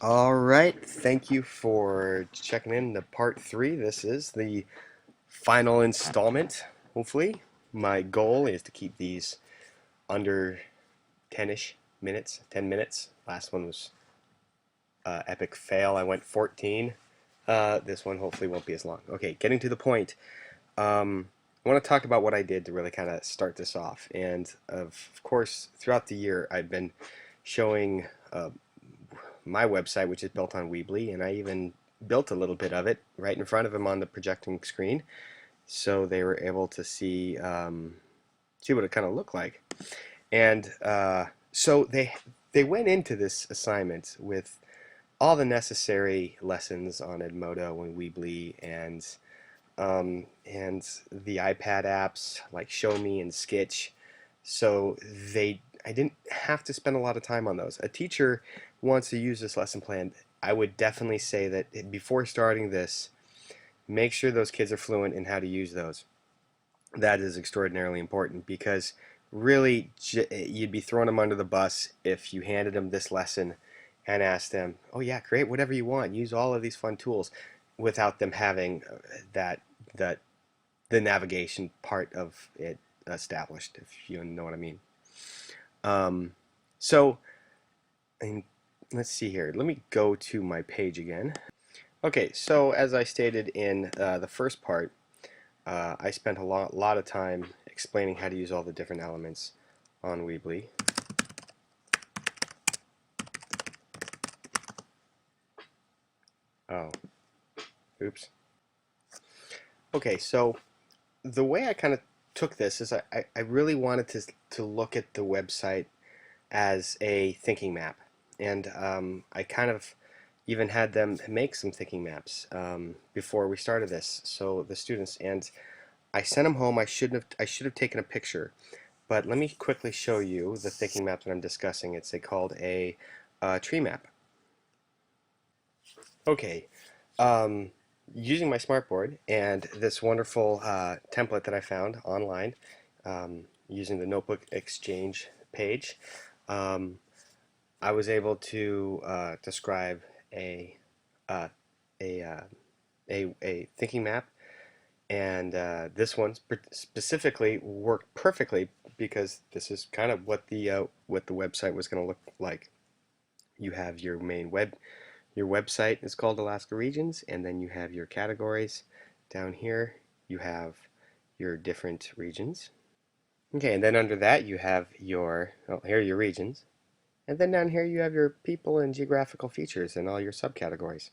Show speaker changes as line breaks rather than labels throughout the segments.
All right, thank you for checking in to part three. This is the final installment, hopefully. My goal is to keep these under 10-ish minutes, 10 minutes. Last one was epic fail. I went 14. This one hopefully won't be as long. Okay, getting to the point. I want to talk about what I did to really kind of start this off. And of course, throughout the year, I've been showing my website, which is built on Weebly, and I even built a little bit of it right in front of them on the projecting screen, so they were able to see what it kind of looked like. And so they went into this assignment with all the necessary lessons on Edmodo and Weebly and the iPad apps like Show Me and Sketch. So I didn't have to spend a lot of time on those. A teacher wants to use this lesson plan. I would definitely say that before starting this, make sure those kids are fluent in how to use those. That is extraordinarily important because really you'd be throwing them under the bus if you handed them this lesson and asked them, oh yeah, create whatever you want, use all of these fun tools, without them having that that the navigation part of it established, if you know what I mean. Um, so, and let's see here. Let me go to my page again. Okay, so as I stated in the first part, I spent a lot of time explaining how to use all the different elements on Weebly. Oh, oops. Okay, so the way I kind of took this is I really wanted to look at the website as a thinking map. And I kind of even had them make some thinking maps before we started this. So the students, and I sent them home. I should have taken a picture, but let me quickly show you the thinking map that I'm discussing. It's called a tree map. Okay, um, using my smartboard and this wonderful template that I found online, using the Notebook Exchange page. Um, I was able to describe a uh, a, uh, a thinking map, and this one specifically worked perfectly because this is kind of what the website was going to look like. You have your website is called Alaska Regions, and then you have your categories. Down here, you have your different regions. Okay, and then under that you have here are your regions. And then down here you have your people and geographical features and all your subcategories.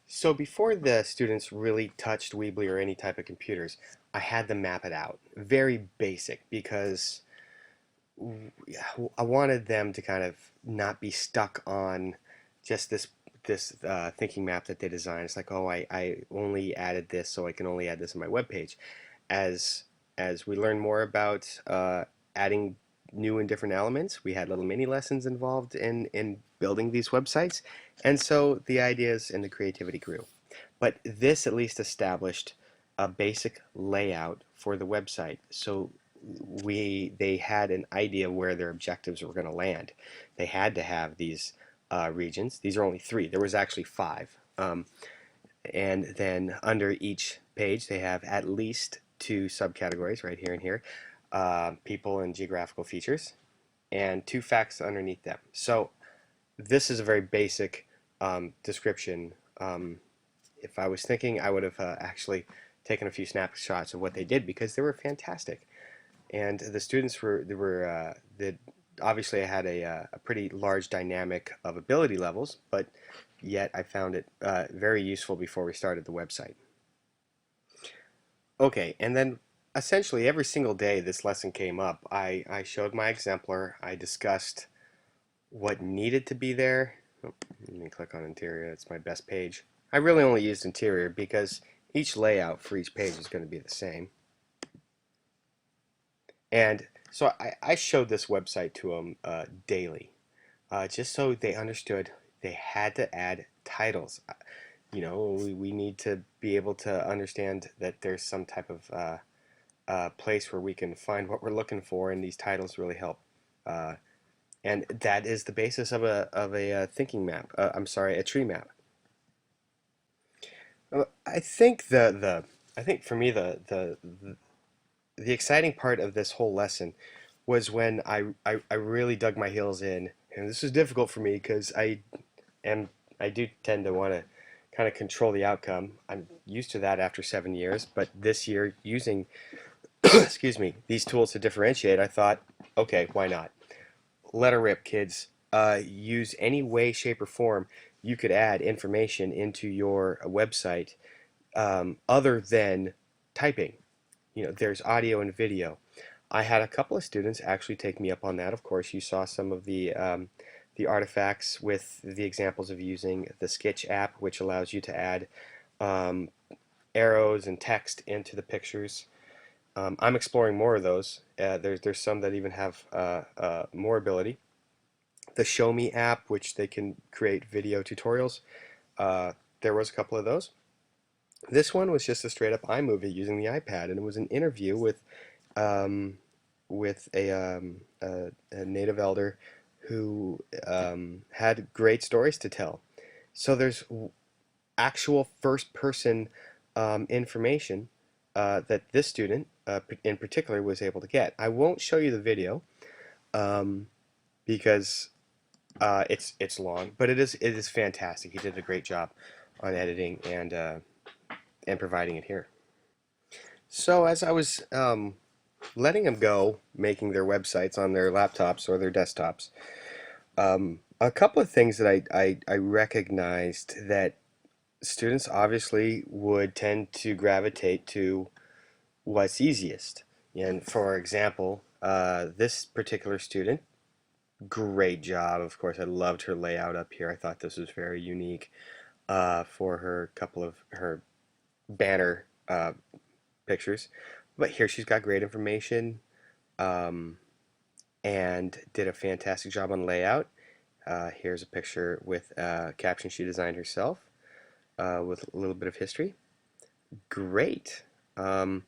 So before the students really touched Weebly or any type of computers, I had them map it out. Very basic because I wanted them to kind of not be stuck on just this thinking map that they designed. It's like, oh, I only added this, so I can only add this on my web page. As as we learn more about adding new and different elements, we had little mini lessons involved in building these websites, and so the ideas and the creativity grew. But this at least established a basic layout for the website, so they had an idea where their objectives were going to land. They had to have these regions. These are only three. There was actually five. And then under each page, they have at least two subcategories right here and here, people and geographical features, and two facts underneath them. So this is a very basic description. If I was thinking, I would have actually taken a few snapshots of what they did because they were fantastic. And the students obviously I had a pretty large dynamic of ability levels, but yet I found it very useful before we started the website. Okay, and then essentially every single day this lesson came up, I showed my exemplar, I discussed what needed to be there. Oh, let me click on interior, that's my best page. I really only used interior because each layout for each page is going to be the same. And so I showed this website to them daily, just so they understood they had to add titles. You know, we need to be able to understand that there's some type of place where we can find what we're looking for, and these titles really help and that is the basis of a thinking map. I'm sorry, a tree map. I think I think for me the exciting part of this whole lesson was when I really dug my heels in, and this was difficult for me because am I do tend to want to kind of control the outcome. I'm used to that after 7 years, but this year using excuse me, these tools to differentiate, I thought, okay, why not? Let her rip, kids. Use any way, shape, or form you could add information into your website other than typing. You know, there's audio and video. I had a couple of students actually take me up on that. Of course, you saw some of the artifacts with the examples of using the Sketch app, which allows you to add um, arrows and text into the pictures. I'm exploring more of those. There's some that even have more ability. The Show Me app, which they can create video tutorials. Uh, there was a couple of those. This one was just a straight up iMovie using the iPad, and it was an interview um, with a native elder who had great stories to tell. So there's actual first person information that this student in particular was able to get. I won't show you the video um, because it's long, but it is fantastic. He did a great job on editing and providing it here. So as I was letting them go making their websites on their laptops or their desktops, a couple of things that I recognized that students obviously would tend to gravitate to what's easiest. And for example, this particular student, great job. Of course, I loved her layout up here. I thought this was very unique for her couple of her banner pictures. But here she's got great information um, and did a fantastic job on layout. Here's a picture with a caption she designed herself with a little bit of history. Great. Um,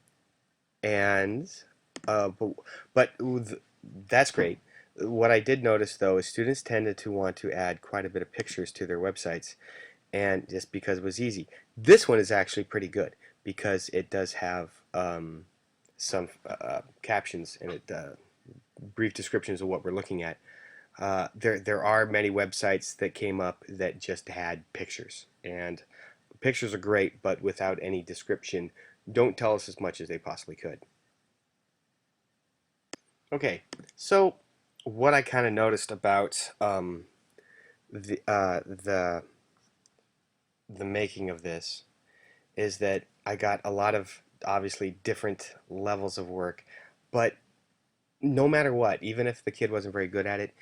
and but, but that's great. What I did notice though is students tended to want to add quite a bit of pictures to their websites, and just because it was easy. This one is actually pretty good because it does have some captions and brief descriptions of what we're looking at. There are many websites that came up that just had pictures, and pictures are great, but without any description, don't tell us as much as they possibly could. Okay, so what I kind of noticed about the uh, the the making of this is that I got a lot of obviously different levels of work, but no matter what, even if the kid wasn't very good at it,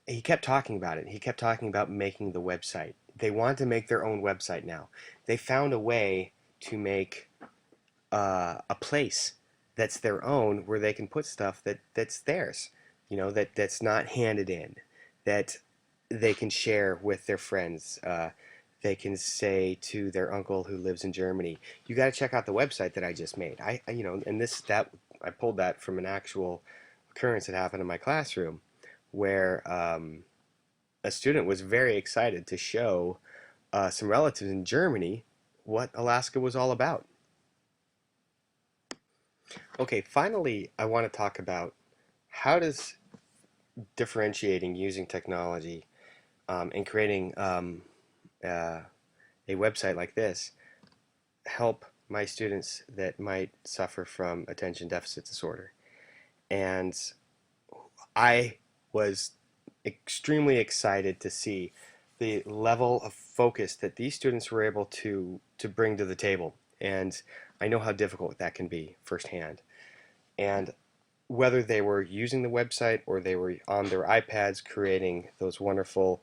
he kept talking about it. He kept talking about making the website. They want to make their own website now. They found a way to make a place that's their own where they can put stuff that's theirs. You know, that's not handed in, that they can share with their friends. They can say to their uncle who lives in Germany, "You got to check out the website that I just made." You know, and this that I pulled that from an actual occurrence that happened in my classroom, where a student was very excited to show some relatives in Germany what Alaska was all about. Okay, finally, I want to talk about how does differentiating using technology and creating uh, a website like this help my students that might suffer from attention deficit disorder. And I was extremely excited to see the level of focus that these students were able to bring to the table. And I know how difficult that can be firsthand. And whether they were using the website or they were on their iPads creating those wonderful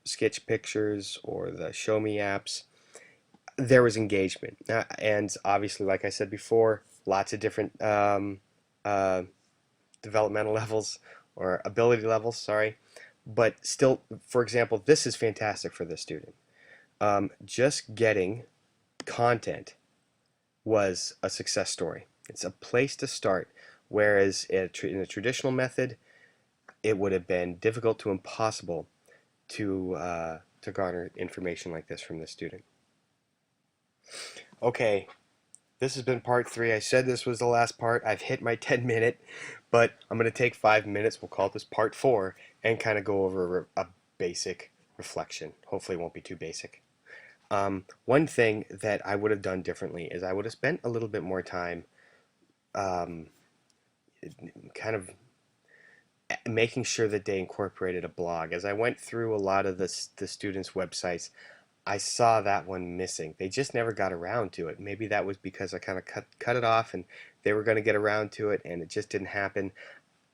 sketch pictures or the Show Me apps, there was engagement. And obviously, like I said before, lots of different uh, developmental levels or ability levels, sorry. But still, for example, this is fantastic for this student. Just getting content was a success story. It's a place to start. Whereas in a traditional method, it would have been difficult to impossible to garner information like this from the student. Okay, this has been part 3. I said this was the last part. I've hit my 10-minute, but I'm going to take 5 minutes. We'll call this part 4 and kind of go over a basic reflection. Hopefully it won't be too basic. One thing that I would have done differently is I would have spent a little bit more time um, kind of making sure that they incorporated a blog. As I went through a lot of the students' websites, I saw that one missing. They just never got around to it. Maybe that was because I kind of cut it off and they were going to get around to it and it just didn't happen.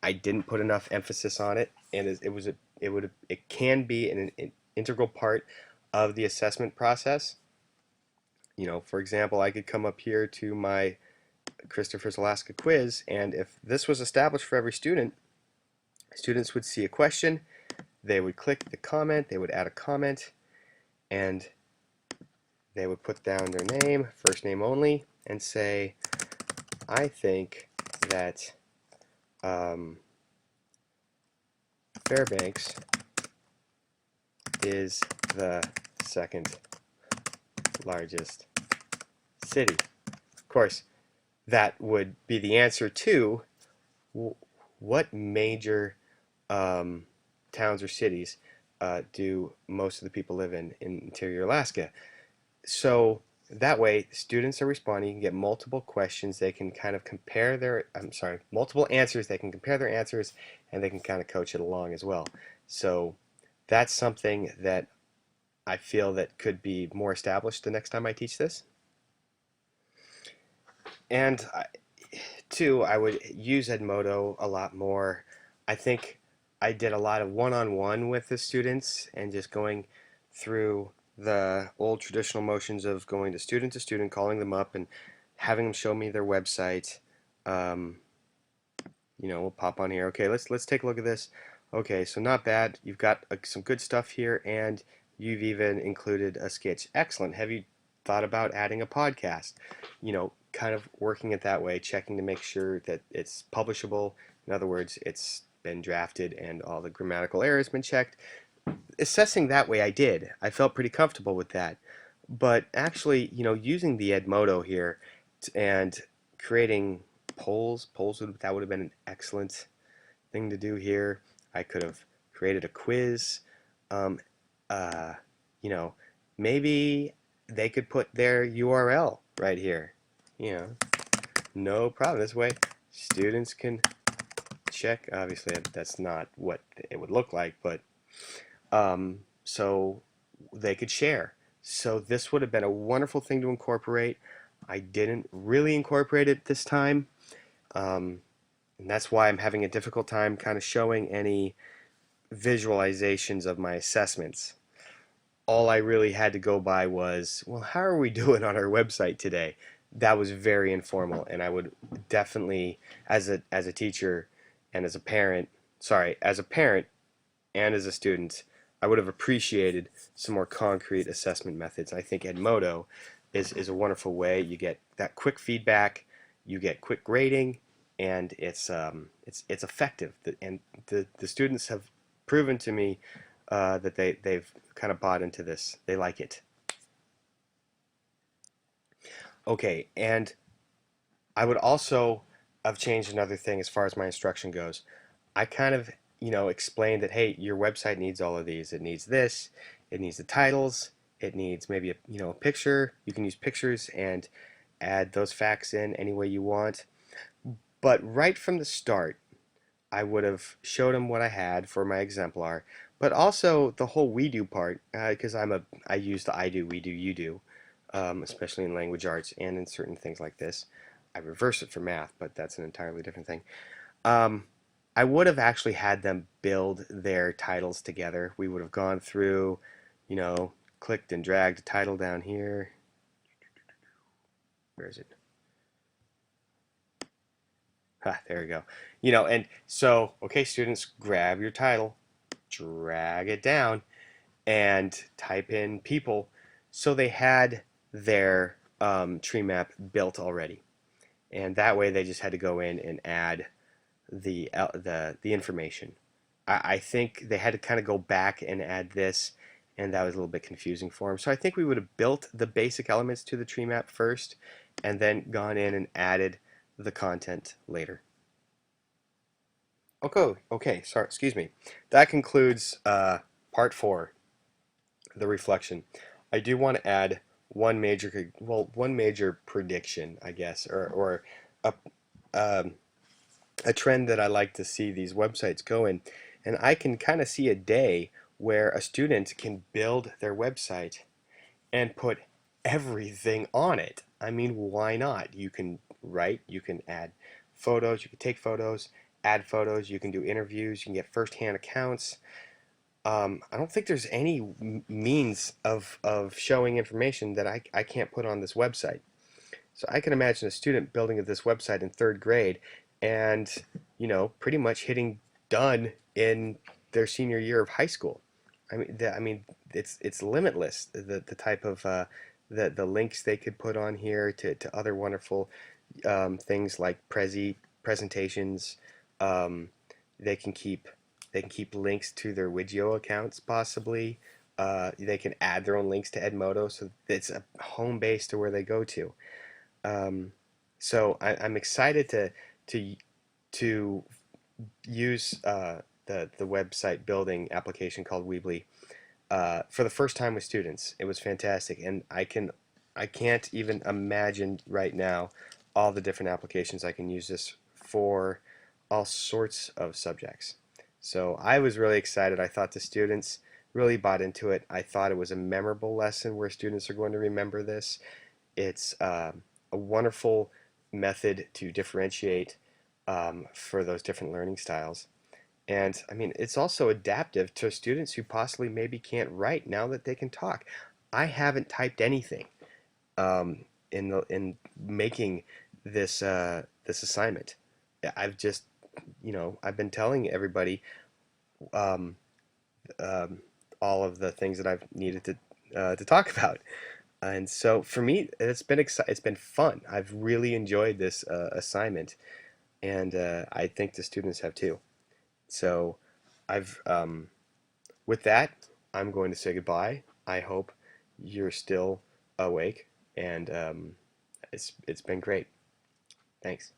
I didn't put enough emphasis on it, and it can be an integral part of the assessment process. You know, for example, I could come up here to my Christopher's Alaska quiz, and if this was established for every student, students would see a question, they would click the comment, they would add a comment, and they would put down their name, first name only, and say, I think that Fairbanks is the second largest city. Of course, that would be the answer to what major towns or cities do most of the people live in interior Alaska. So that way, students are responding. You can get multiple questions. They can kind of compare their, multiple answers. They can compare their answers, and they can kind of coach it along as well. So that's something that I feel that could be more established the next time I teach this. And two, I would use Edmodo a lot more. I think I did a lot of one-on-one with the students and just going through the old traditional motions of going to student, calling them up and having them show me their website. You know, we'll pop on here. Okay, let's take a look at this. Okay, so not bad. You've got some good stuff here, and you've even included a sketch. Excellent. Have you thought about adding a podcast? You know, kind of working it that way, checking to make sure that it's publishable. In other words, it's been drafted and all the grammatical errors been checked. Assessing that way, I did. I felt pretty comfortable with that. But actually, you know, using the Edmodo here and creating polls that would have been an excellent thing to do here. I could have created a quiz. Um, you know, maybe they could put their URL right here. You know, no problem. This way, students can check. Obviously, that's not what it would look like, but so they could share. So this would have been a wonderful thing to incorporate. I didn't really incorporate it this time, and that's why I'm having a difficult time kind of showing any visualizations of my assessments. All I really had to go by was, well, how are we doing on our website today? That was very informal, and I would definitely, as a teacher and as a parent, as a parent and as a student, I would have appreciated some more concrete assessment methods. I think Edmodo is a wonderful way. You get that quick feedback, you get quick grading, and it's effective. And the students have proven to me that they've kind of bought into this. They like it. Okay, and I would also have changed another thing as far as my instruction goes. I kind of, you know, explained that, hey, your website needs all of these. It needs this, it needs the titles, it needs maybe a, you know, a picture. You can use pictures and add those facts in any way you want. But right from the start, I would have showed them what I had for my exemplar, but also the whole we do part, because I use the I do, we do, you do, especially in language arts and in certain things like this. I reverse it for math, but that's an entirely different thing. I would have actually had them build their titles together. We would have gone through, you know, clicked and dragged a title down here. Where is it? There we go. You know, and so, okay, students, grab your title, drag it down, and type in people. So they had their tree map built already. And that way they just had to go in and add the information. I think they had to kind of go back and add this, and that was a little bit confusing for them. So I think we would have built the basic elements to the tree map first, and then gone in and added the content later. Okay, okay, sorry, excuse me. That concludes part four, the reflection. I do want to add one major prediction, I guess, or a, um, a trend that I like to see these websites go in. And I can kind of see a day where a student can build their website and put everything on it. I mean, why not? You can write, you can add photos, you can take photos, add photos, you can do interviews, you can get first-hand accounts. I don't think there's any means of showing information that I can't put on this website. So I can imagine a student building this website in third grade and, pretty much hitting done in their senior year of high school. I mean, it's limitless, the type of the links they could put on here to other wonderful things like presentations. Um, they can keep they can keep links to their Widgeo accounts possibly. They can add their own links to Edmodo, so it's a home base to where they go to. Um, so I'm excited to to use the website building application called Weebly for the first time with students. It was fantastic, and I can't even imagine right now all the different applications I can use this for all sorts of subjects. So I was really excited. I thought the students really bought into it. I thought it was a memorable lesson where students are going to remember this. It's a wonderful method to differentiate for those different learning styles. And I mean, it's also adaptive to students who possibly maybe can't write now that they can talk. I haven't typed anything in making this assignment. I've just, I've been telling everybody um, um, all of the things that I've needed to talk about. And so for me, it's been fun. I've really enjoyed this assignment, and I think the students have too. So I've with that, I'm going to say goodbye. I hope you're still awake, and it's been great. Thanks.